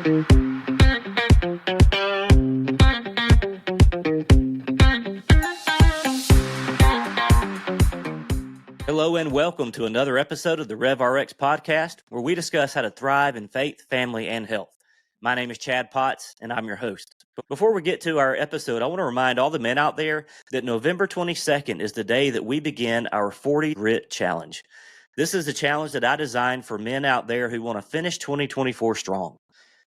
Hello and welcome to another episode of the RevRx podcast, where we discuss how to thrive in faith, family, and health. My name is Chad Potts, and I'm your host. Before we get to our episode, I want to remind all the men out there that November 22nd is the day that we begin our 40 Grit Challenge. This is a challenge that I designed for men out there who want to finish 2024 strong.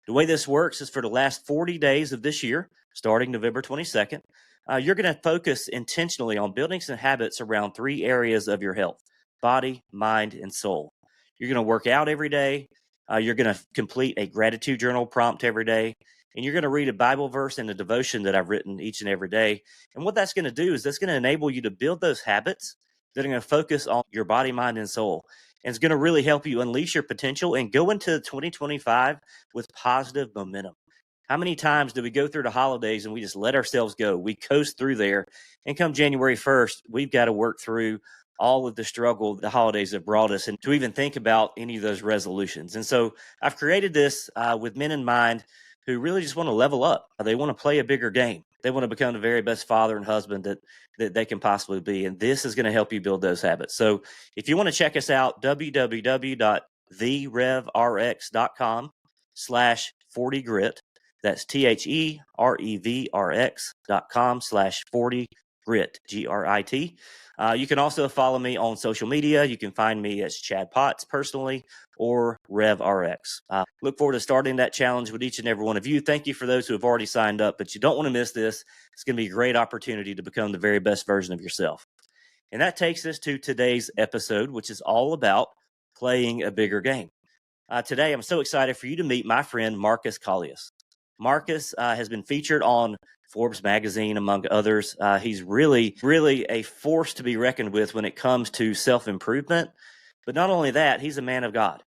The way this works is for the last 40 days of this year, starting November 22nd, you're going to focus intentionally on building some habits around three areas of your health: body, mind, and soul. You're going to work out every day. You're going to complete a gratitude journal prompt every day. And you're going to read a Bible verse and a devotion that I've written each and every day. And what that's going to do is that's going to enable you to build those habits that are going to focus on your body, mind, and soul. And it's going to really help you unleash your potential and go into 2025 with positive momentum. How many times do we go through the holidays and we just let ourselves go? We coast through there, and come January 1st, we've got to work through all of the struggle the holidays have brought us, and to even think about any of those resolutions. And so I've created this with men in mind who really just want to level up. They want to play a bigger game. They want to become the very best father and husband that they can possibly be. And this is going to help you build those habits. So if you want to check us out, www.therevrx.com/40grit. That's THEREVRX.com/40grit, GRIT. You can also follow me on social media. You can find me as Chad Potts personally or RevRx. Look forward to starting that challenge with each and every one of you. Thank you for those who have already signed up, but you don't want to miss this. It's going to be a great opportunity to become the very best version of yourself. And that takes us to today's episode, which is all about playing a bigger game. Today, I'm so excited for you to meet my friend, Markus Kaulius. Markus has been featured on Forbes magazine, among others. He's really a force to be reckoned with when it comes to self-improvement. But not only that, he's a man of God.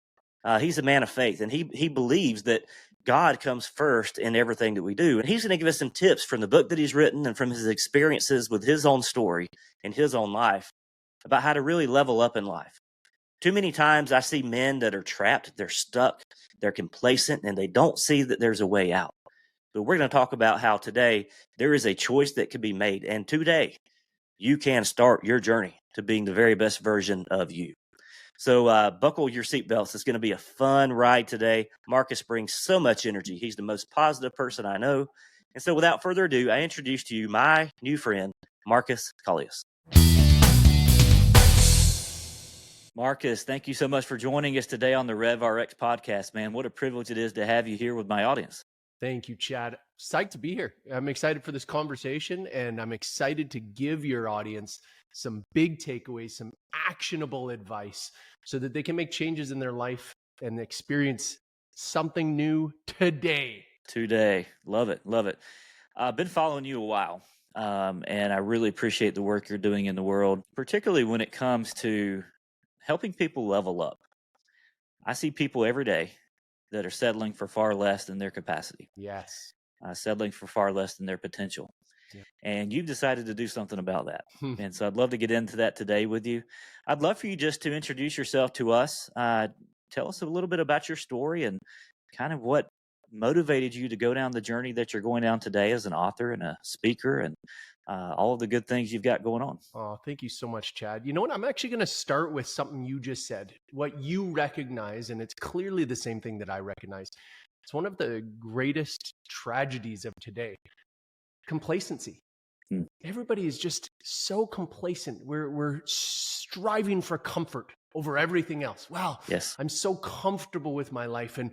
He's a man of faith, and he believes that God comes first in everything that we do. And he's going to give us some tips from the book that he's written and from his experiences with his own story and his own life about how to really level up in life. Too many times I see men that are trapped, they're stuck, they're complacent, and they don't see that there's a way out. But we're going to talk about how today there is a choice that can be made. And today you can start your journey to being the very best version of you. So buckle your seatbelts. It's going to be a fun ride today. Markus brings so much energy. He's the most positive person I know. And so without further ado, I introduce to you my new friend, Markus Kaulius. Markus, thank you so much for joining us today on the RevRx podcast, man. What a privilege it is to have you here with my audience. Thank you, Chad. Psyched to be here. I'm excited for this conversation, and I'm excited to give your audience some big takeaways, some actionable advice so that they can make changes in their life and experience something new today. Love it. I've been following you a while, and I really appreciate the work you're doing in the world, particularly when it comes to helping people level up. I see people every day that are settling for far less than their capacity. Yes. Settling for far less than their potential. Yeah. And you've decided to do something about that. And so I'd love to get into that today with you. I'd love for you just to introduce yourself to us. Tell us a little bit about your story and kind of what motivated you to go down the journey that you're going down today as an author and a speaker and all of the good things you've got going on. Oh, thank you so much, Chad. You know what? I'm actually going to start with something you just said, what you recognize, and it's clearly the same thing that I recognize. It's one of the greatest tragedies of today: complacency. Everybody is just so complacent. We're striving for comfort over everything else. Wow, yes, I'm so comfortable with my life, and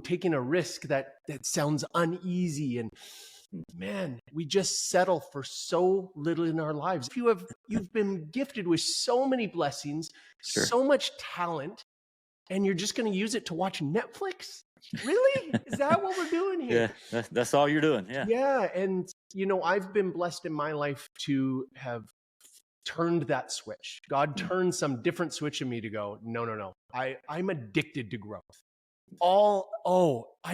taking a risk that sounds uneasy, and man, we just settle for so little in our lives. You've been gifted with so many blessings, sure, so much talent, and you're just going to use it to watch Netflix? Really? Is that what we're doing here? Yeah, that's all you're doing. Yeah. Yeah. And, I've been blessed in my life to have turned that switch. God turned some different switch in me to go, no. I'm addicted to growth. I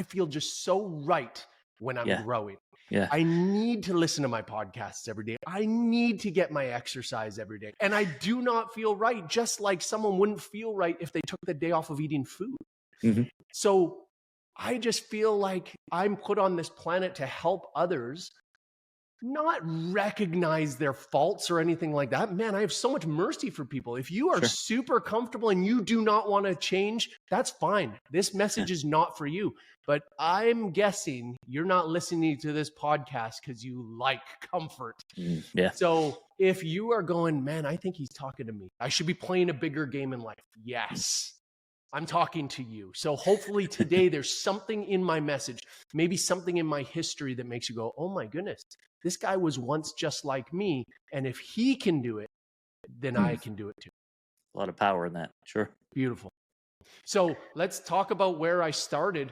feel just so right when I'm growing. Yeah. I need to listen to my podcasts every day. I need to get my exercise every day. And I do not feel right, just like someone wouldn't feel right if they took the day off of eating food. Mm-hmm. So I just feel like I'm put on this planet to help others, not recognize their faults or anything like that. Man, I have so much mercy for people. If you are Sure. super comfortable and you do not want to change, that's fine. This message is not for you. But I'm guessing you're not listening to this podcast because you like comfort. Yeah. So if you are going, man, I think he's talking to me, I should be playing a bigger game in life. Yes. I'm talking to you. So hopefully today there's something in my message, maybe something in my history that makes you go, oh my goodness, this guy was once just like me. And if he can do it, then I can do it too. A lot of power in that. Sure. Beautiful. So let's talk about where I started,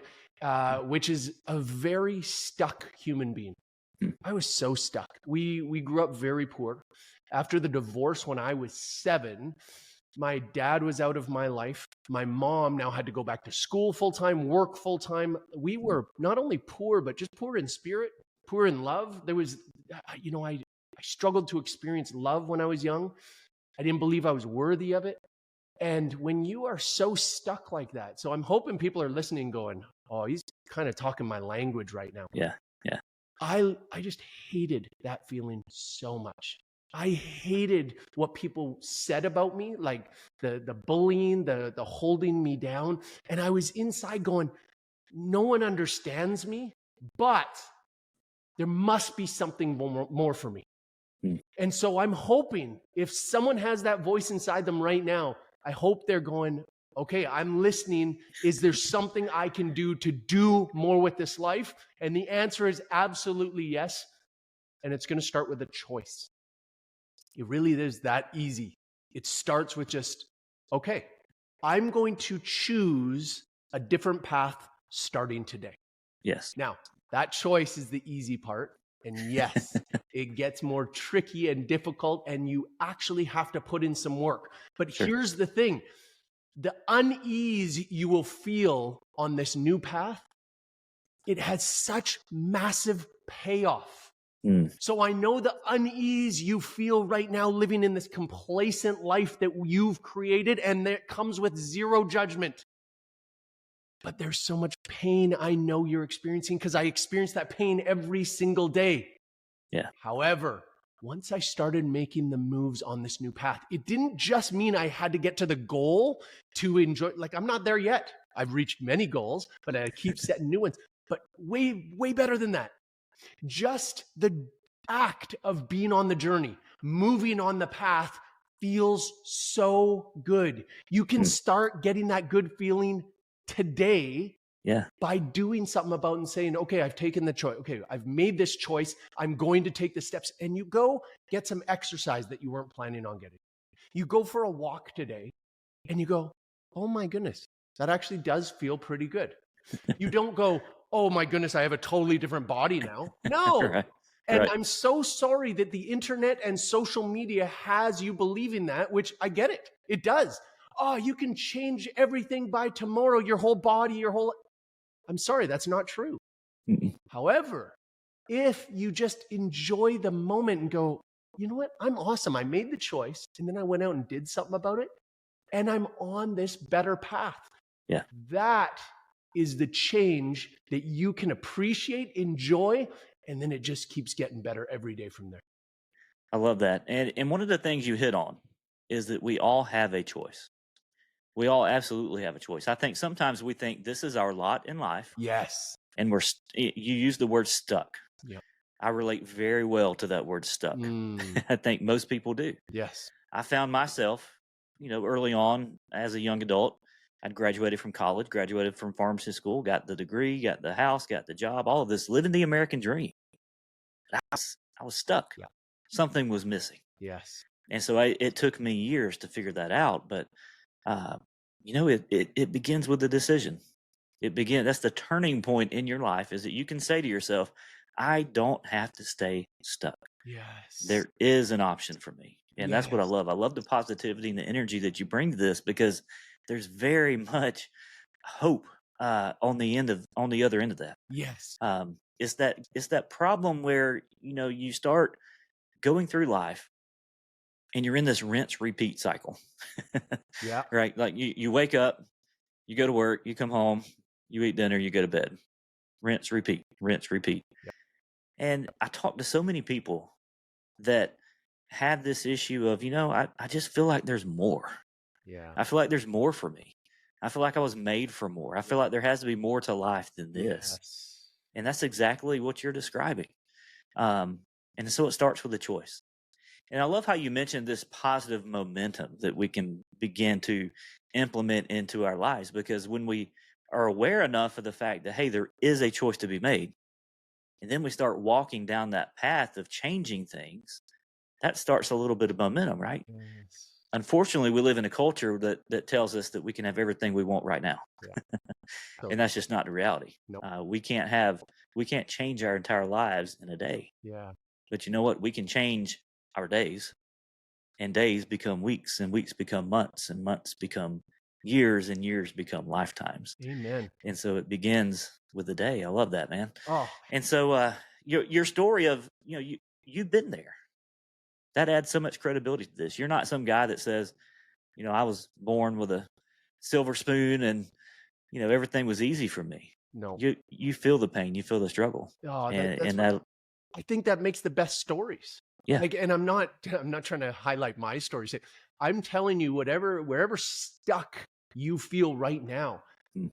which is a very stuck human being. I was so stuck. We grew up very poor. After the divorce when I was 7, my dad was out of my life. My mom now had to go back to school full-time, work full-time. We were not only poor, but just poor in spirit, poor in love. There was, I struggled to experience love when I was young. I didn't believe I was worthy of it. And when you are so stuck like that, so I'm hoping people are listening going, oh, he's kind of talking my language right now. Yeah. Yeah. I just hated that feeling so much. I hated what people said about me, like the bullying, the holding me down. And I was inside going, no one understands me, but there must be something more for me. And so I'm hoping if someone has that voice inside them right now, I hope they're going, okay, I'm listening. Is there something I can do to do more with this life? And the answer is absolutely yes. And it's going to start with a choice. It really is that easy. It starts with just, okay, I'm going to choose a different path starting today. Yes. Now, that choice is the easy part. And yes, it gets more tricky and difficult, and you actually have to put in some work. But here's the thing. The unease you will feel on this new path, it has such massive payoff. So I know the unease you feel right now living in this complacent life that you've created, and that comes with zero judgment. But there's so much pain I know you're experiencing because I experience that pain every single day. Yeah. However, once I started making the moves on this new path, it didn't just mean I had to get to the goal to enjoy. Like, I'm not there yet. I've reached many goals, but I keep setting new ones. But way, way better than that. Just the act of being on the journey, moving on the path feels so good. You can start getting that good feeling today by doing something about it and saying, okay, I've taken the choice. Okay, I've made this choice. I'm going to take the steps. And you go get some exercise that you weren't planning on getting. You go for a walk today and you go, oh my goodness, that actually does feel pretty good. You don't go, oh my goodness, I have a totally different body now. No. Right. And I'm so sorry that the internet and social media has you believing that, which I get it. It does. Oh, you can change everything by tomorrow, your whole body, I'm sorry, that's not true. However, if you just enjoy the moment and go, you know what? I'm awesome. I made the choice and then I went out and did something about it and I'm on this better path. Yeah. That is the change that you can appreciate, enjoy, and then it just keeps getting better every day from there. I love that. And one of the things you hit on is that we all have a choice. We all absolutely have a choice. I think sometimes we think this is our lot in life. Yes. And you use the word stuck. Yeah. I relate very well to that word stuck. I think most people do. Yes. I found myself, early on as a young adult, I'd graduated from college, graduated from pharmacy school, got the degree, got the house, got the job, all of this, living the American dream. I was stuck. Yeah. Something was missing. Yes. And so it took me years to figure that out. But, it begins with the decision. That's the turning point in your life, is that you can say to yourself, I don't have to stay stuck. Yes. There is an option for me. And that's what I love. I love the positivity and the energy that you bring to this, because there's very much hope on the other end of that. Yes. It's that problem where, you start going through life and you're in this rinse repeat cycle. Yeah. Right. Like you wake up, you go to work, you come home, you eat dinner, you go to bed. Rinse, repeat, rinse, repeat. Yep. And I talk to so many people that have this issue of, I just feel like there's more. Yeah. I feel like there's more for me. I feel like I was made for more. I feel like there has to be more to life than this. Yes. And that's exactly what you're describing. And so it starts with a choice. And I love how you mentioned this positive momentum that we can begin to implement into our lives, because when we are aware enough of the fact that, hey, there is a choice to be made, and then we start walking down that path of changing things, that starts a little bit of momentum, right? Yes. Unfortunately, we live in a culture that tells us that we can have everything we want right now. Yeah. And that's just not the reality. Nope. We can't change our entire lives in a day. Yeah. But you know what? We can change our days, and days become weeks, and weeks become months, and months become years, and years become lifetimes. Amen. And so it begins with the day. I love that, man. Oh, And so your story of, you've been there. That adds so much credibility to this. You're not some guy that says, I was born with a silver spoon and, everything was easy for me. no. You feel the pain, you feel the struggle. Oh, And that's that, I think that makes the best stories. yeah. Like, and I'm not trying to highlight my stories. I'm telling you, wherever stuck you feel right now,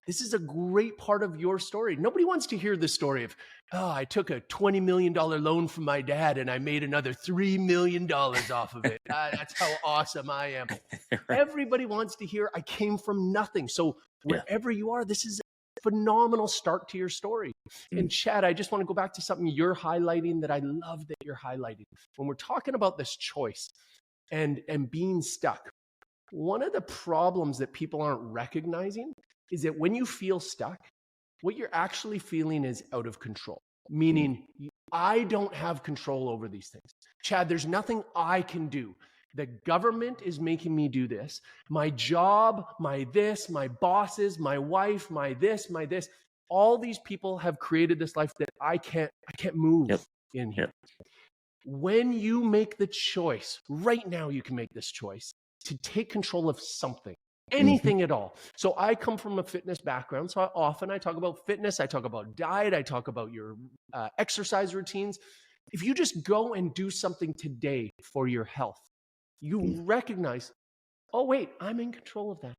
this is a great part of your story. Nobody wants to hear the story of, I took a $20 million loan from my dad and I made another $3 million off of it. That's how awesome I am. Right. Everybody wants to hear I came from nothing. So wherever you are, this is a phenomenal start to your story. And Chad, I just want to go back to something you're highlighting that I love that you're highlighting. When we're talking about this choice and being stuck, one of the problems that people aren't recognizing is that when you feel stuck, what you're actually feeling is out of control, meaning I don't have control over these things. Chad, there's nothing I can do. The government is making me do this. My job, my this, my bosses, my wife, my this. All these people have created this life that I can't move in here. When you make the choice, right now you can make this choice to take control of something. Anything at all. So I come from a fitness background. So I talk about fitness. I talk about diet. I talk about your exercise routines. If you just go and do something today for your health, you recognize, oh, wait, I'm in control of that.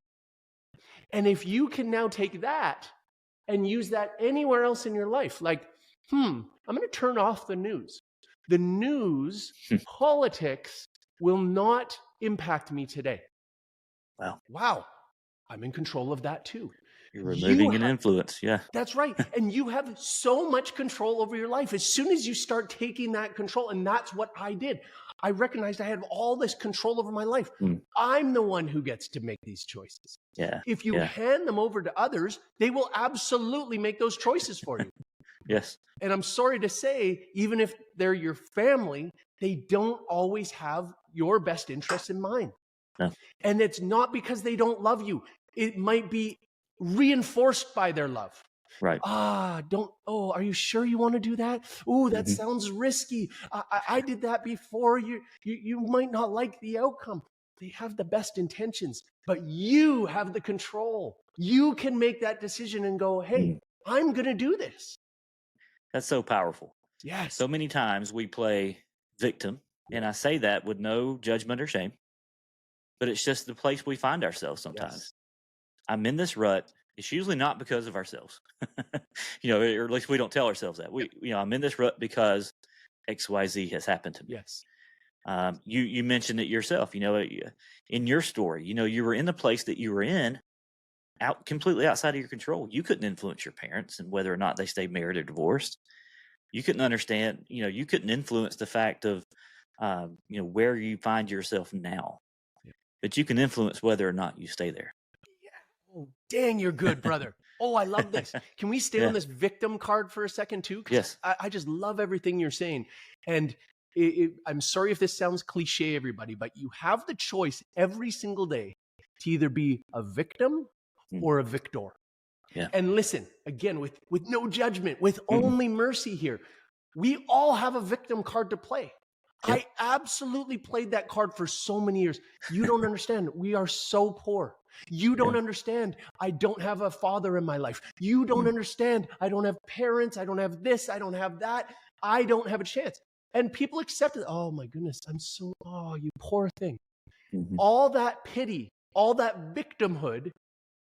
And if you can now take that and use that anywhere else in your life, like, I'm going to turn off the news. The news, politics will not impact me today. Wow. I'm in control of that too. You're removing an influence. Yeah. That's right. And you have so much control over your life. As soon as you start taking that control, and that's what I did. I recognized I had all this control over my life. I'm the one who gets to make these choices. Yeah. If you hand them over to others, they will absolutely make those choices for you. Yes. And I'm sorry to say, even if they're your family, they don't always have your best interests in mind. No. And it's not because they don't love you. It might be reinforced by their love. Right. Are you sure you want to do that? Oh, that sounds risky. I did that before. You might not like the outcome. They have the best intentions, but you have the control. You can make that decision and go, hey, I'm going to do this. That's so powerful. Yes. So many times we play victim, and I say that with no judgment or shame, but it's just the place we find ourselves sometimes. Yes. I'm in this rut. It's usually not because of ourselves, or at least we don't tell ourselves that. I'm in this rut because XYZ has happened to me. Yes. You mentioned it yourself, in your story, you were in the place that you were in completely outside of your control. You couldn't influence your parents and whether or not they stayed married or divorced. You couldn't understand, you couldn't influence the fact of, where you find yourself now, but you can influence whether or not you stay there. Oh, dang, you're good, brother. Oh, I love this. Can we stay on this victim card for a second too? Yes. I just love everything you're saying. And I'm sorry if this sounds cliche, everybody, but you have the choice every single day to either be a victim or a victor. Yeah. And listen, again, with no judgment, with only mercy here. We all have a victim card to play. Yep. I absolutely played that card for so many years. You don't understand. We are so poor. You don't understand. I don't have a father in my life. You don't understand. I don't have parents. I don't have this. I don't have that. I don't have a chance. And people accept it. Oh my goodness. Oh, you poor thing. Mhm. All that pity, all that victimhood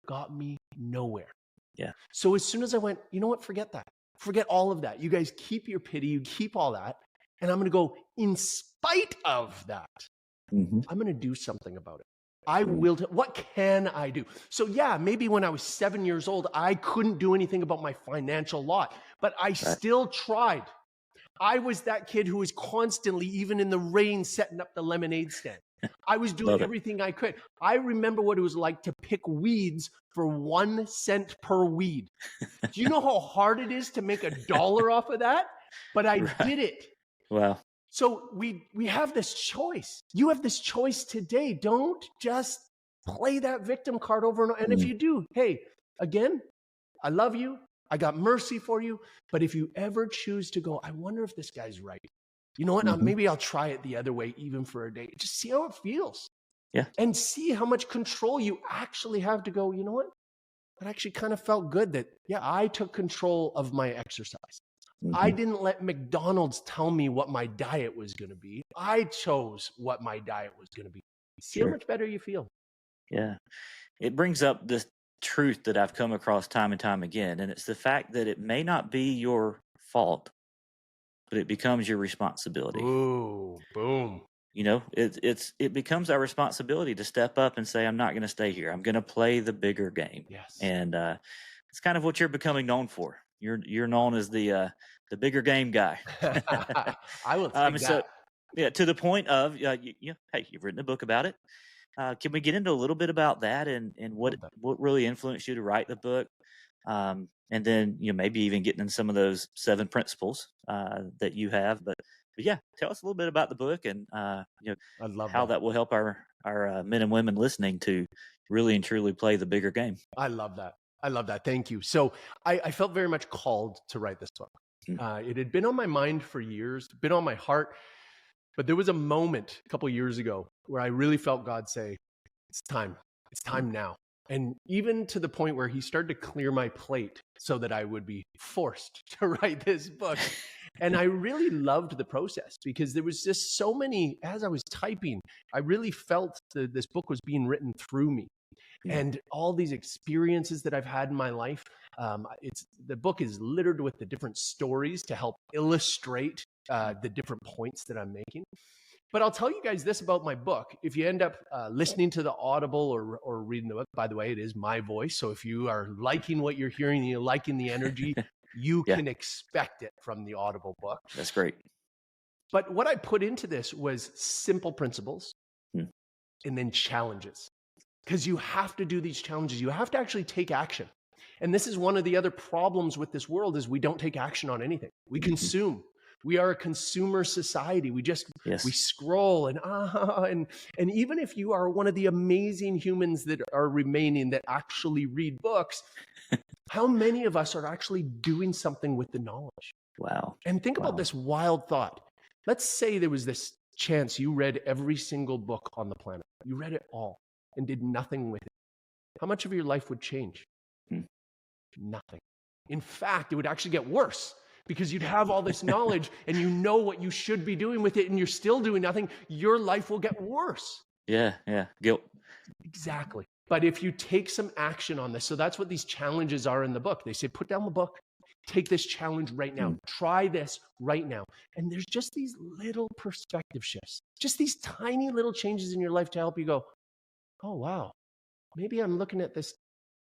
got me nowhere. Yeah. So as soon as I went, you know what? Forget that. Forget all of that. You guys keep your pity. You keep all that. And I'm going to go, in spite of that, Mhm. I'm going to do something about it. I will. What can I do? So yeah, maybe when I was 7 years old, I couldn't do anything about my financial lot, but I still tried. I was that kid who was constantly, even in the rain, setting up the lemonade stand. I was doing everything I could. I remember what it was like to pick weeds for 1 cent per weed. Do you know how hard it is to make $1 off of that? But I did it. Wow. So we have this choice. You have this choice today. Don't just play that victim card over and over. And if you do, hey, again, I love you. I got mercy for you. But if you ever choose to go, I wonder if this guy's right. You know what? Maybe I'll try it the other way, even for a day. Just see how it feels. Yeah. And see how much control you actually have to go, you know what? It actually kind of felt good that, yeah, I took control of my exercise. I didn't let McDonald's tell me what my diet was going to be. I chose what my diet was going to be. See how much better you feel. Yeah. It brings up this truth that I've come across time and time again, and it's the fact that it may not be your fault, but it becomes your responsibility. Ooh, boom. You know, it becomes our responsibility to step up and say, I'm not going to stay here. I'm going to play the bigger game. Yes. And it's kind of what you're becoming known for. You're known as the bigger game guy. I will take that. So, yeah, to the point of hey, you've written a book about it. Can we get into a little bit about that and what really influenced you to write the book? And then, maybe even getting in some of those 7 principles that you have. But yeah, tell us a little bit about the book and I love how that will help our men and women listening to really and truly play the bigger game. I love that. I love that. Thank you. So I felt very much called to write this book. It had been on my mind for years, been on my heart. But there was a moment a couple of years ago where I really felt God say, it's time. It's time now. And even to the point where he started to clear my plate so that I would be forced to write this book. And I really loved the process because there was just so many, as I was typing, I really felt that this book was being written through me. And all these experiences that I've had in my life, the book is littered with the different stories to help illustrate the different points that I'm making. But I'll tell you guys this about my book. If you end up listening to the Audible or reading the book, by the way, it is my voice. So if you are liking what you're hearing, you're liking the energy, you can expect it from the Audible book. That's great. But what I put into this was simple principles and then challenges. Because you have to do these challenges. You have to actually take action. And this is one of the other problems with this world is we don't take action on anything. We consume. We are a consumer society. We scroll and even if you are one of the amazing humans that are remaining that actually read books, how many of us are actually doing something with the knowledge? Wow. And think about this wild thought. Let's say there was this chance you read every single book on the planet. You read it all and did nothing with it. How much of your life would change? Nothing. In fact, it would actually get worse because you'd have all this knowledge and you know what you should be doing with it and you're still doing nothing. Your life will get worse. Yeah. Guilt. Exactly. But if you take some action on this, so that's what these challenges are in the book. They say, put down the book, take this challenge right now, try this right now. And there's just these little perspective shifts, just these tiny little changes in your life to help you go, oh, wow, maybe I'm looking at this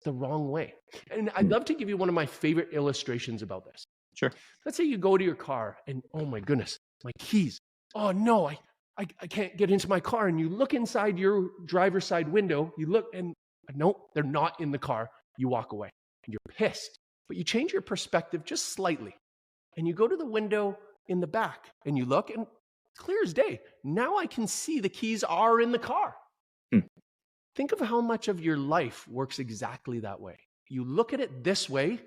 the wrong way. And I'd love to give you one of my favorite illustrations about this. Sure. Let's say you go to your car and, oh my goodness, my keys. Oh no, I can't get into my car. And you look inside your driver's side window, you look and nope, they're not in the car. You walk away and you're pissed, but you change your perspective just slightly. And you go to the window in the back and you look and clear as day. Now I can see the keys are in the car. Think of how much of your life works exactly that way. You look at it this way,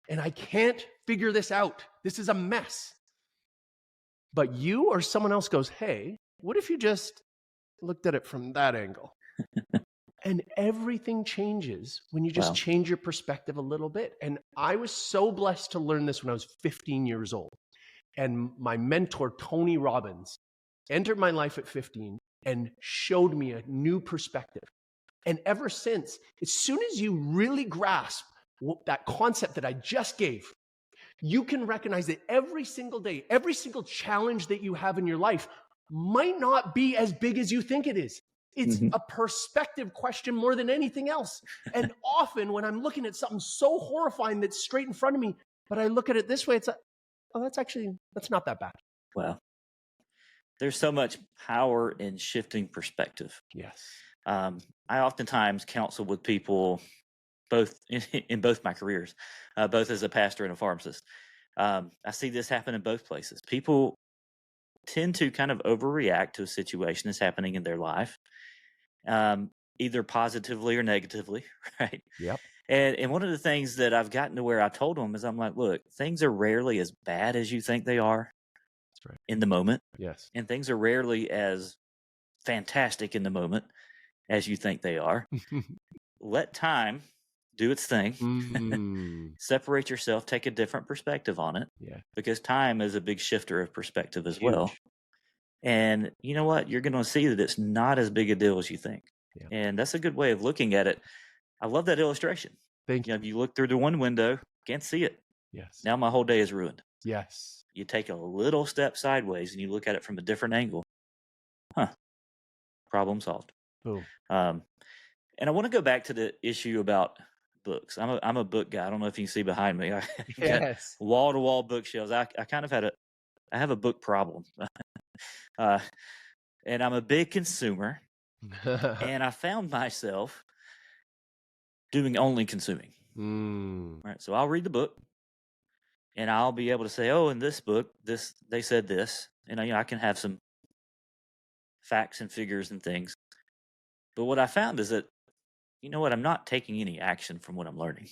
and I can't figure this out. This is a mess. But you or someone else goes, hey, what if you just looked at it from that angle? And everything changes when you just Wow. change your perspective a little bit. And I was so blessed to learn this when I was 15 years old. And my mentor, Tony Robbins, entered my life at 15 and showed me a new perspective. And ever since, as soon as you really grasp that concept that I just gave, you can recognize that every single day, every single challenge that you have in your life might not be as big as you think it is. It's a perspective question more than anything else. And often when I'm looking at something so horrifying that's straight in front of me, but I look at it this way, it's like, oh, that's not that bad. Wow. There's so much power in shifting perspective. Yes. I oftentimes counsel with people both in both my careers, both as a pastor and a pharmacist. I see this happen in both places. People tend to kind of overreact to a situation that's happening in their life, either positively or negatively, right? Yep. And one of the things that I've gotten to where I told them is I'm like, look, things are rarely as bad as you think they are That's right. in the moment. Yes. And things are rarely as fantastic in the moment as you think they are. Let time do its thing. Separate yourself, take a different perspective on it. Yeah. Because time is a big shifter of perspective as Huge. well. And you know what? You're going to see that it's not as big a deal as you think. Yeah. And that's a good way of looking at it. I love that illustration. Thank you. If you look through the one window, can't see it. Yes. Now my whole day is ruined. Yes. You take a little step sideways and you look at it from a different angle. Problem solved. Boom. And I want to go back to the issue about books. I'm a book guy. I don't know if you can see behind me. I got wall-to-wall bookshelves. I kind of I have a book problem. And I'm a big consumer. And I found myself doing only consuming. Right. So I'll read the book and I'll be able to say, oh, in this book, they said this. And I can have some facts and figures and things. But what I found is that, you know what, I'm not taking any action from what I'm learning.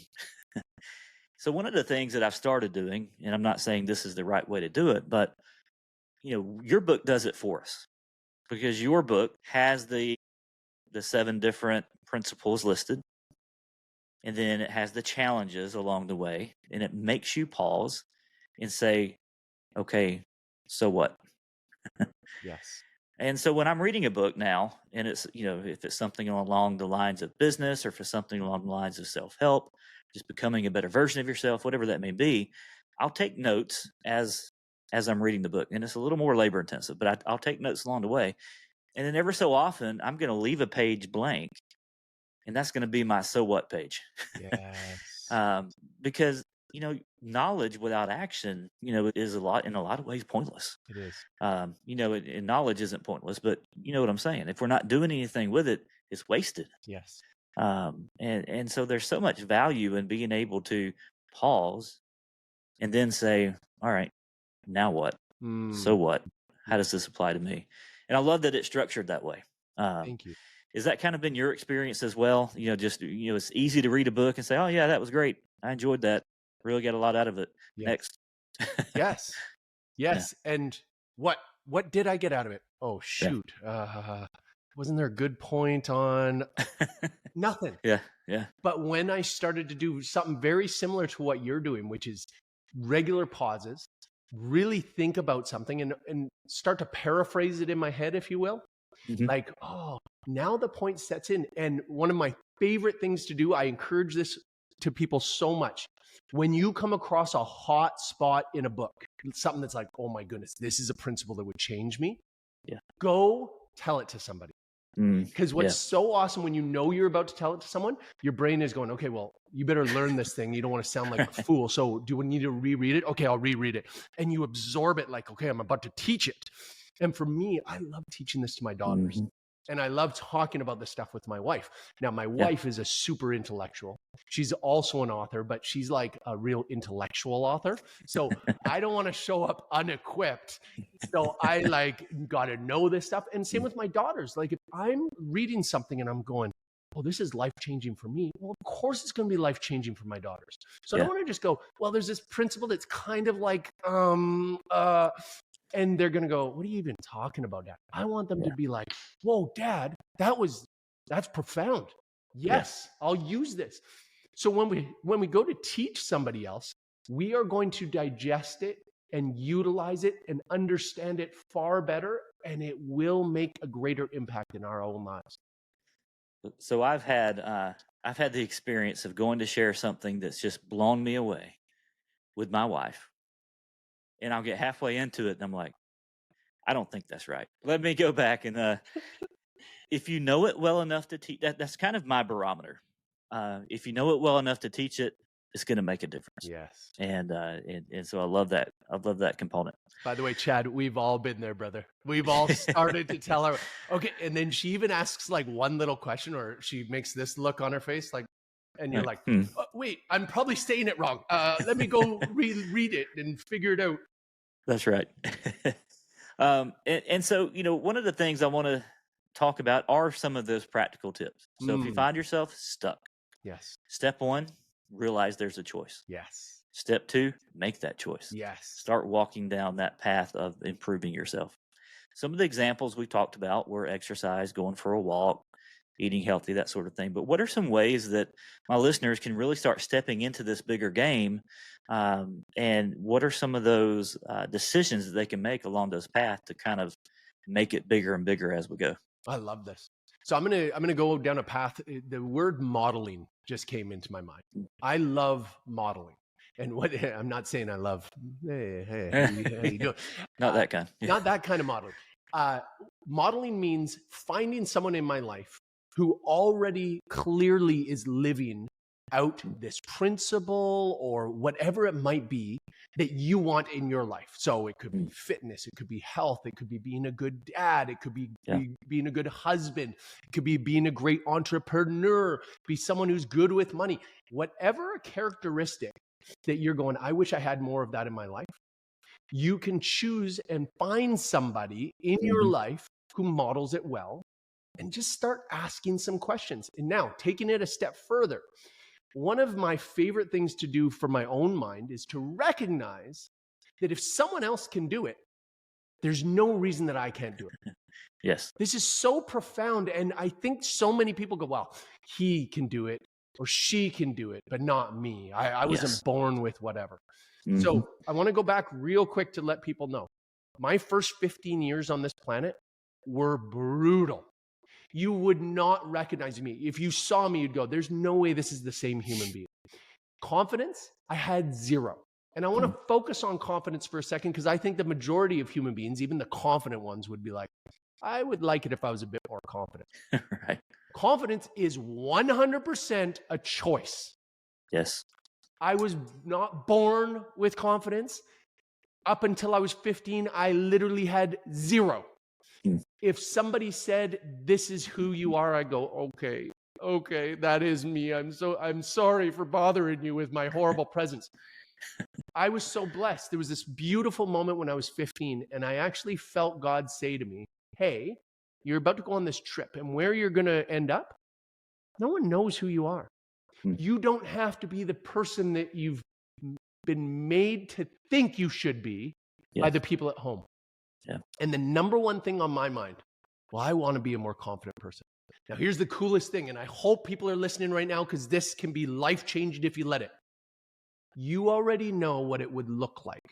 So one of the things that I've started doing, and I'm not saying this is the right way to do it, but your book does it for us because your book has the 7 different principles listed, and then it has the challenges along the way, and it makes you pause and say, okay, so what? Yes. And so when I'm reading a book now, and it's, if it's something along the lines of business or if it's something along the lines of self-help, just becoming a better version of yourself, whatever that may be, I'll take notes as I'm reading the book. And it's a little more labor intensive, but I'll take notes along the way. And then every so often, I'm going to leave a page blank, and that's going to be my so what page. Yes. Because knowledge without action, is in a lot of ways pointless. It is. And knowledge isn't pointless, but you know what I'm saying. If we're not doing anything with it, it's wasted. Yes. And so there's so much value in being able to pause and then say, all right, now what? So what? How does this apply to me? And I love that it's structured that way. Thank you. Is that kind of been your experience as well? It's easy to read a book and say, oh yeah, that was great. I enjoyed that. Really got a lot out of it. Yes. Next. Yes. Yes. Yeah. And what did I get out of it? Oh, shoot. Yeah. Wasn't there a good point on nothing? Yeah. Yeah. But when I started to do something very similar to what you're doing, which is regular pauses, really think about something and start to paraphrase it in my head, if you will. Mm-hmm. Like, oh, now the point sets in. And one of my favorite things to do, I encourage this to people so much. When you come across a hot spot in a book, something that's like, oh my goodness, this is a principle that would change me. Yeah. Go tell it to somebody. Because what's so awesome when you know you're about to tell it to someone, your brain is going, okay, well, you better learn this thing. You don't want to sound like a fool. So do we need to reread it? Okay, I'll reread it. And you absorb it like, okay, I'm about to teach it. And for me, I love teaching this to my daughters. Mm-hmm. And I love talking about this stuff with my wife. Now, my wife is a super intellectual. She's also an author, but she's like a real intellectual author. So I don't want to show up unequipped. So I got to know this stuff. And same with my daughters. Like if I'm reading something and I'm going, oh, this is life-changing for me. Well, of course it's going to be life-changing for my daughters. So I don't want to just go, well, there's this principle that's kind of like, And they're going to go, what are you even talking about, Dad? I want them to be like, whoa, Dad, that's profound. Yes, I'll use this. So when we go to teach somebody else, we are going to digest it and utilize it and understand it far better, and it will make a greater impact in our own lives. So I've had the experience of going to share something that's just blown me away with my wife, and I'll get halfway into it, and I'm like, I don't think that's right. Let me go back and if you know it well enough to teach, that's kind of my barometer. If you know it well enough to teach it, it's going to make a difference. Yes. And so I love that. I love that component. By the way, Chad, we've all been there, brother. We've all started to tell her, okay. And then she even asks like one little question, or she makes this look on her face, like, and you're like, wait, I'm probably saying it wrong. Let me go read it and figure it out. That's right. And so, one of the things I want to talk about are some of those practical tips. So if you find yourself stuck, yes. Step 1, realize there's a choice. Yes. Step 2, make that choice. Yes. Start walking down that path of improving yourself. Some of the examples we talked about were exercise, going for a walk, eating healthy, that sort of thing. But what are some ways that my listeners can really start stepping into this bigger game? And what are some of those decisions that they can make along those paths to kind of make it bigger and bigger as we go? I love this. So I'm gonna go down a path. The word modeling just came into my mind. I love modeling. And what I'm not saying I love, hey, how you doing? Not that kind. Not that kind of modeling. Modeling means finding someone in my life who already clearly is living out this principle or whatever it might be that you want in your life. So it could be fitness, it could be health, it could be being a good dad, it could be being a good husband, it could be being a great entrepreneur, be someone who's good with money. Whatever characteristic that you're going, I wish I had more of that in my life, you can choose and find somebody in your life who models it well and just start asking some questions. And now taking it a step further, one of my favorite things to do for my own mind is to recognize that if someone else can do it, there's no reason that I can't do it. Yes. This is so profound. And I think so many people go, well, he can do it or she can do it, but not me. I wasn't born with whatever. So I want to go back real quick to let people know. My first 15 years on this planet were brutal. You would not recognize me. If you saw me, you'd go, there's no way this is the same human being. Confidence, I had zero. And I want to focus on confidence for a second because I think the majority of human beings, even the confident ones, would be like, I would like it if I was a bit more confident. Right. Confidence is 100% a choice. Yes. I was not born with confidence. Up until I was 15, I literally had zero. If somebody said, this is who you are, I go, okay, that is me. I'm sorry for bothering you with my horrible presence. I was so blessed. There was this beautiful moment when I was 15, and I actually felt God say to me, hey, you're about to go on this trip, and where you're going to end up, no one knows who you are. You don't have to be the person that you've been made to think you should be by the people at home. Yeah. And the number one thing on my mind, well, I want to be a more confident person. Now, here's the coolest thing, and I hope people are listening right now because this can be life-changing if you let it. You already know what it would look like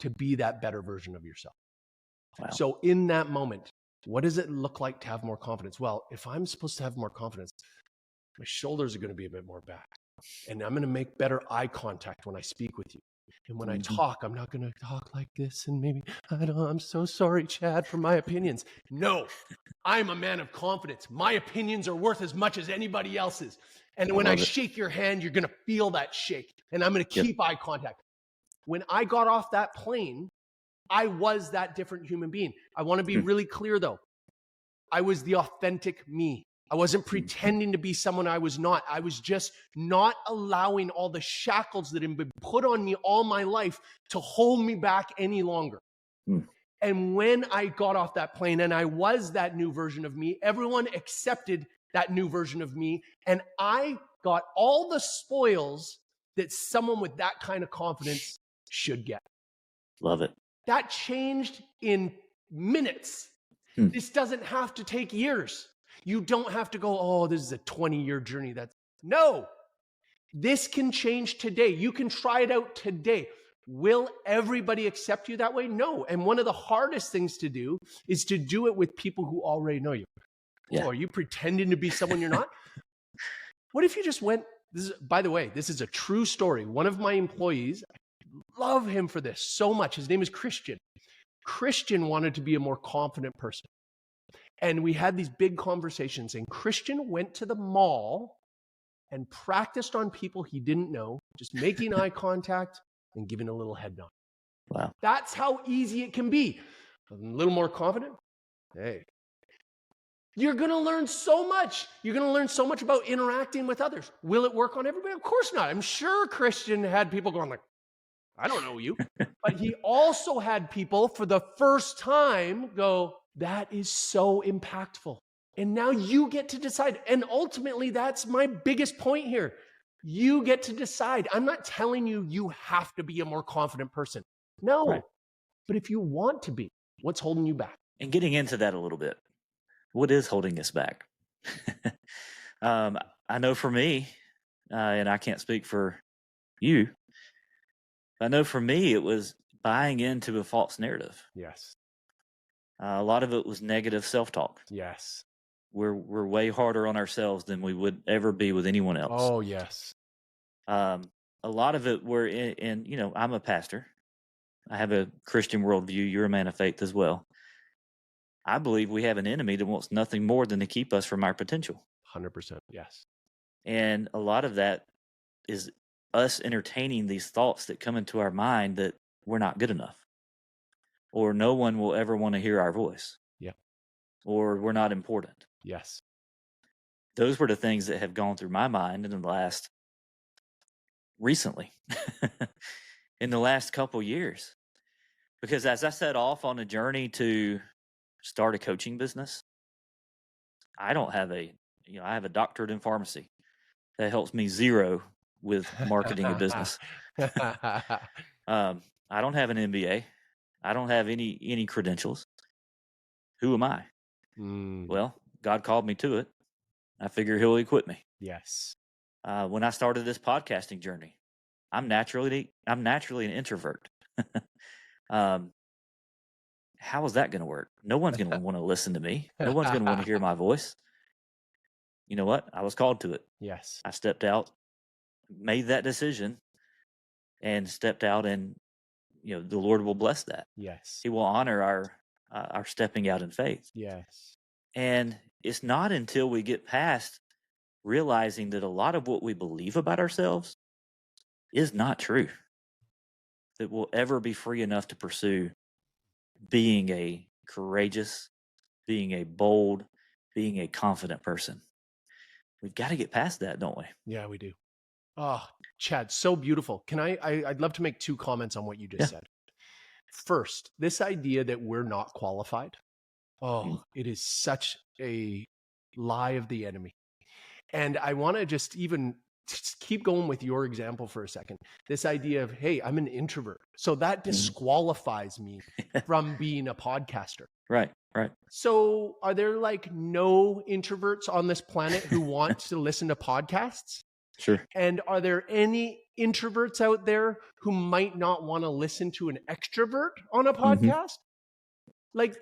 to be that better version of yourself. Wow. So in that moment, what does it look like to have more confidence? Well, if I'm supposed to have more confidence, my shoulders are going to be a bit more back, and I'm going to make better eye contact when I speak with you. And when I talk, I'm not going to talk like this and maybe, I'm so sorry, Chad, for my opinions. No, I'm a man of confidence. My opinions are worth as much as anybody else's. And when I shake your hand, you're going to feel that shake. And I'm going to keep eye contact. When I got off that plane, I was that different human being. I want to be really clear, though. I was the authentic me. I wasn't pretending to be someone I was not. I was just not allowing all the shackles that had been put on me all my life to hold me back any longer. And when I got off that plane and I was that new version of me, everyone accepted that new version of me. And I got all the spoils that someone with that kind of confidence should get. Love it. That changed in minutes. This doesn't have to take years. You don't have to go, oh, this is a 20-year journey. No, this can change today. You can try it out today. Will everybody accept you that way? No. And one of the hardest things to do is to do it with people who already know you. Yeah. Oh, are you pretending to be someone you're not? What if you just went, by the way, this is a true story. One of my employees, I love him for this so much. His name is Christian. Christian wanted to be a more confident person. And we had these big conversations, and Christian went to the mall and practiced on people he didn't know, just making eye contact and giving a little head nod. Wow. That's how easy it can be. A little more confident. Hey, you're going to learn so much. You're going to learn so much about interacting with others. Will it work on everybody? Of course not. I'm sure Christian had people going like, I don't know you. But he also had people for the first time go, that is so impactful. And now you get to decide. And ultimately, that's my biggest point here. You get to decide. I'm not telling you you have to be a more confident person. No. Right. But if you want to be, what's holding you back? And getting into that a little bit, what is holding us back? I know for me, and I can't speak for you, I know for me, it was buying into a false narrative. Yes. A lot of it was negative self-talk. Yes. We're way harder on ourselves than we would ever be with anyone else. Oh, yes. A lot of it were in, I'm a pastor. I have a Christian worldview. You're a man of faith as well. I believe we have an enemy that wants nothing more than to keep us from our potential. 100%. Yes. And a lot of that is us entertaining these thoughts that come into our mind that we're not good enough, or no one will ever want to hear our voice. Yeah. Or we're not important. Yes. Those were the things that have gone through my mind in the last couple years. Because as I set off on a journey to start a coaching business, I have a doctorate in pharmacy. That helps me zero with marketing a business. I don't have an MBA. I don't have any credentials. Who am I? Well, God called me to it. I figure he'll equip me. Yes. When I started this podcasting journey, I'm naturally an introvert. How is that going to work? No one's going to want to listen to me. No one's going to want to hear my voice. You know what? I was called to it. Yes. I stepped out, made that decision, and stepped out, and the Lord will bless that. Yes. He will honor our stepping out in faith. Yes. And it's not until we get past realizing that a lot of what we believe about ourselves is not true that we'll ever be free enough to pursue being a courageous, being a bold, being a confident person. We've got to get past that, don't we? Yeah, we do. Oh, Chad, so beautiful. I'd love to make two comments on what you just said. First, this idea that we're not qualified. Oh, it is such a lie of the enemy. And I want to just keep going with your example for a second. This idea of, hey, I'm an introvert. So that disqualifies me from being a podcaster. Right. So are there no introverts on this planet who want to listen to podcasts? Sure. And are there any introverts out there who might not want to listen to an extrovert on a podcast?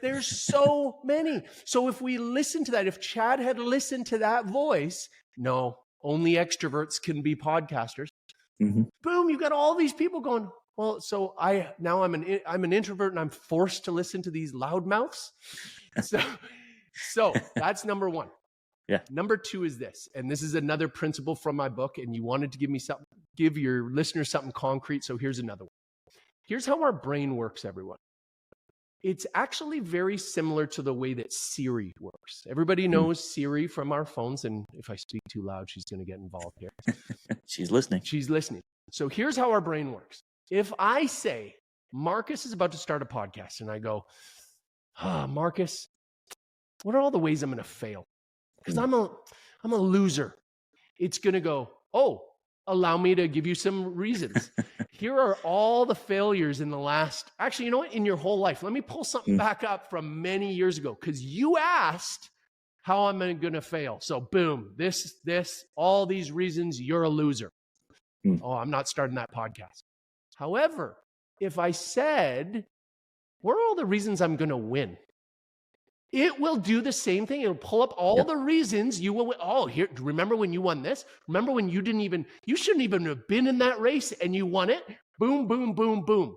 There's so many. So if we listen to that, if Chad had listened to that voice, no, only extroverts can be podcasters. Boom, you've got all these people going, well, so I'm an introvert and I'm forced to listen to these loudmouths. So that's number one. Yeah. Number two is this, and this is another principle from my book, and you wanted to give your listeners something concrete. So here's another one. Here's how our brain works, everyone. It's actually very similar to the way that Siri works. Everybody knows Siri from our phones, and if I speak too loud, she's going to get involved here. She's listening. So here's how our brain works. If I say, Marcus is about to start a podcast, and I go, Marcus, what are all the ways I'm going to fail? Because I'm a loser. It's going to go, allow me to give you some reasons. Here are all the failures in the last, actually, you know what? In your whole life. Let me pull something back up from many years ago, because you asked how am I going to fail? So boom, this, all these reasons, you're a loser. Oh, I'm not starting that podcast. However, if I said, what are all the reasons I'm going to win? It will do the same thing. It'll pull up all the reasons you will win. Oh, here, remember when you won this? Remember when you shouldn't even have been in that race and you won it? Boom, boom, boom, boom.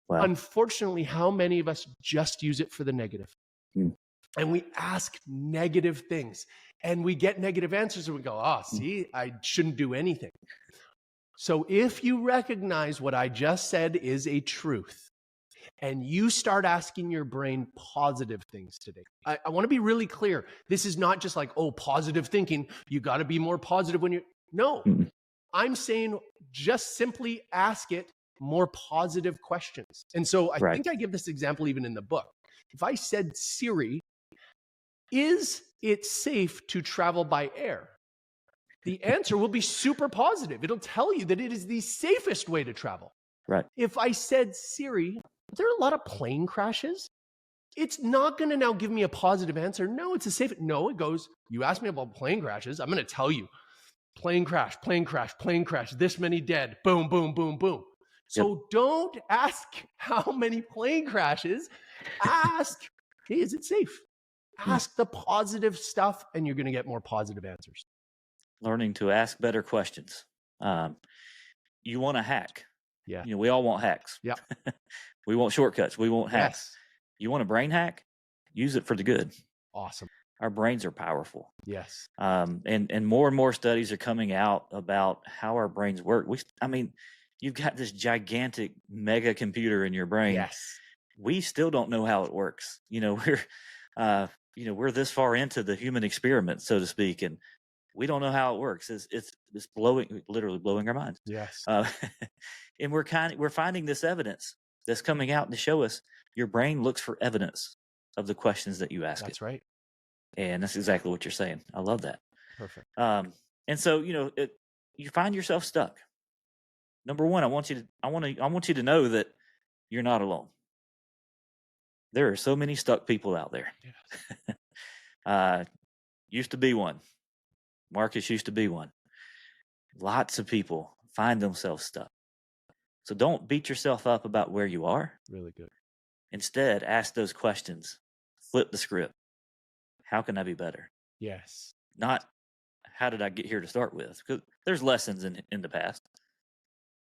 Wow. Unfortunately, how many of us just use it for the negative? And we ask negative things and we get negative answers and we go, oh, see, I shouldn't do anything. So if you recognize what I just said is a truth, and you start asking your brain positive things today. I want to be really clear. This is not just like, oh, positive thinking. You got to be more positive when you're, no. I'm saying just simply ask it more positive questions. And so I think I give this example even in the book. If I said, Siri, is it safe to travel by air? The answer will be super positive. It'll tell you that it is the safest way to travel. Right. If I said, Siri, are there a lot of plane crashes? It's not going to now give me a positive answer. No, it's a safe. No, it goes, you asked me about plane crashes. I'm going to tell you plane crash, this many dead, boom, boom, boom, boom. So don't ask how many plane crashes. Ask, hey, is it safe? Ask the positive stuff and you're going to get more positive answers. Learning to ask better questions. You want a hack. Yeah. We all want hacks. Yeah. We want shortcuts. We want hacks. Yes. You want a brain hack? Use it for the good. Awesome. Our brains are powerful. Yes. And more studies are coming out about how our brains work. You've got this gigantic mega computer in your brain. Yes. We still don't know how it works. We're this far into the human experiment, so to speak, and we don't know how it works. It's literally blowing our minds. Yes. And we're finding this evidence that's coming out to show us your brain looks for evidence of the questions that you ask. That's right. And that's exactly what you're saying. I love that. Perfect. And so, you find yourself stuck. Number one, I want you to know that you're not alone. There are so many stuck people out there. Yes. Used to be one. Marcus used to be one. Lots of people find themselves stuck. So don't beat yourself up about where you are. Really good. Instead, ask those questions. Flip the script. How can I be better? Yes. Not how did I get here to start with? Because there's lessons in the past.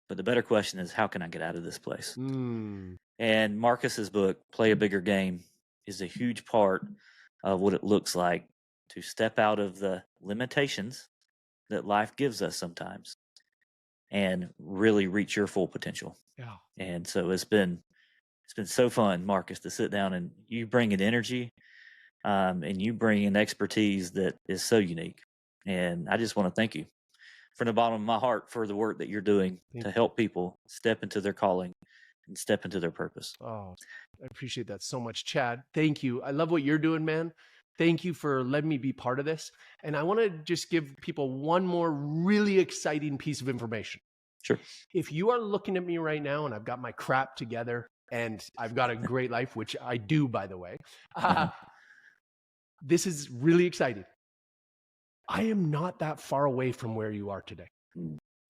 But the better question is, how can I get out of this place? And Marcus's book, Play a Bigger Game, is a huge part of what it looks like to step out of the limitations that life gives us sometimes and really reach your full potential. Yeah. And so it's been so fun, Marcus, to sit down, and you bring an energy and you bring an expertise that is so unique. And I just want to thank you from the bottom of my heart for the work that you're doing to help people step into their calling and step into their purpose. Oh, I appreciate that so much, Chad. Thank you. I love what you're doing, man. Thank you for letting me be part of this. And I want to just give people one more really exciting piece of information. Sure. If you are looking at me right now and I've got my crap together and I've got a great life, which I do, by the way, this is really exciting. I am not that far away from where you are today.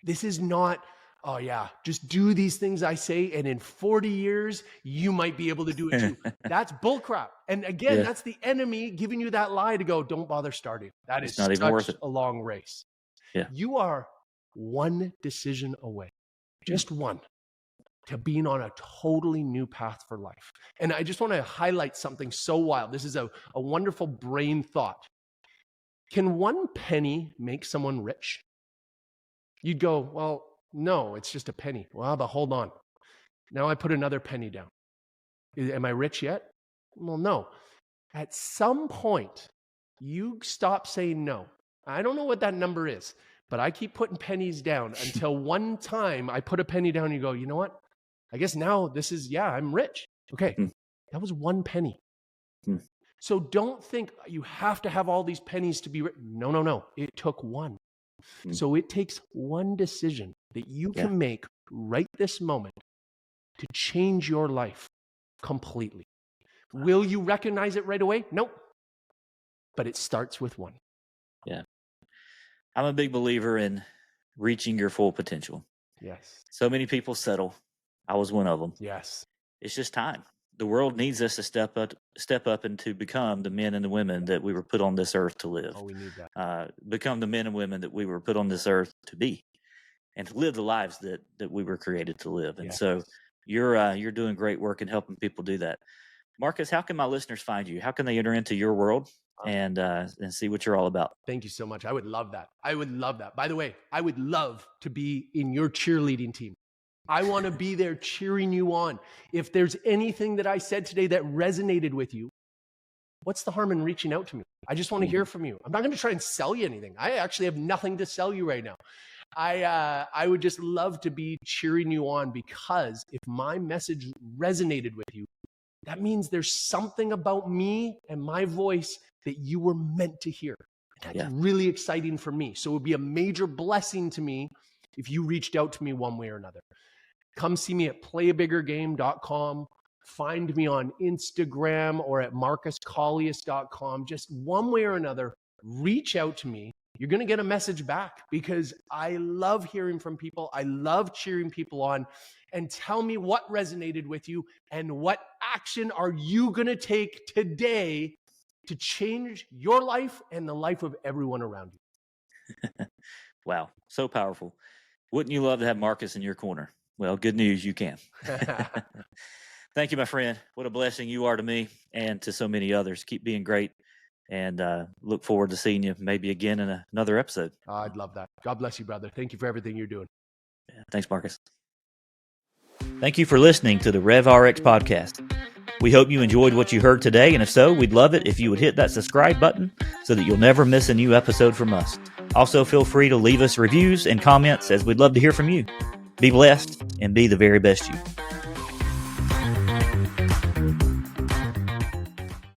This is not, oh yeah, just do these things I say, and in 40 years, you might be able to do it too. That's bullcrap. And again, that's the enemy giving you that lie to go, don't bother starting. That is not even worth it. A long race. Yeah. You are one decision away, just one, to being on a totally new path for life. And I just want to highlight something so wild. This is a wonderful brain thought. Can one penny make someone rich? You'd go, well, no, it's just a penny. Well, but hold on. Now I put another penny down. Am I rich yet? Well, no. At some point, you stop saying no. I don't know what that number is, but I keep putting pennies down until one time I put a penny down and you go, you know what? I guess now this is, I'm rich. Okay, that was one penny. So don't think you have to have all these pennies to be rich. No. It took one. So it takes one decision that you can make right this moment to change your life completely. Will you recognize it right away? Nope. But it starts with one. Yeah. I'm a big believer in reaching your full potential. Yes. So many people settle. I was one of them. Yes. It's just time. The world needs us to step up and to become the men and the women that we were put on this earth to live. Oh, we need that. Become the men and women that we were put on this earth to be, and to live the lives that we were created to live. And so you're doing great work in helping people do that. Markus, how can my listeners find you? How can they enter into your world and see what you're all about? Thank you so much. I would love that. I would love that. By the way, I would love to be in your cheerleading team. I want to be there cheering you on. If there's anything that I said today that resonated with you, what's the harm in reaching out to me? I just want to hear from you. I'm not going to try and sell you anything. I actually have nothing to sell you right now. I would just love to be cheering you on, because if my message resonated with you, that means there's something about me and my voice that you were meant to hear. And that's really exciting for me. So it would be a major blessing to me if you reached out to me one way or another. Come see me at playabiggergame.com. Find me on Instagram or at markuskaulius.com. Just one way or another, reach out to me. You're going to get a message back, because I love hearing from people. I love cheering people on. And tell me what resonated with you and what action are you going to take today to change your life and the life of everyone around you. Wow, so powerful. Wouldn't you love to have Markus in your corner? Well, good news, you can. Thank you, my friend. What a blessing you are to me and to so many others. Keep being great, and look forward to seeing you maybe again in another episode. I'd love that. God bless you, brother. Thank you for everything you're doing. Yeah, thanks, Markus. Thank you for listening to the RevRx podcast. We hope you enjoyed what you heard today, and if so, we'd love it if you would hit that subscribe button so that you'll never miss a new episode from us. Also, feel free to leave us reviews and comments, as we'd love to hear from you. Be blessed and be the very best you.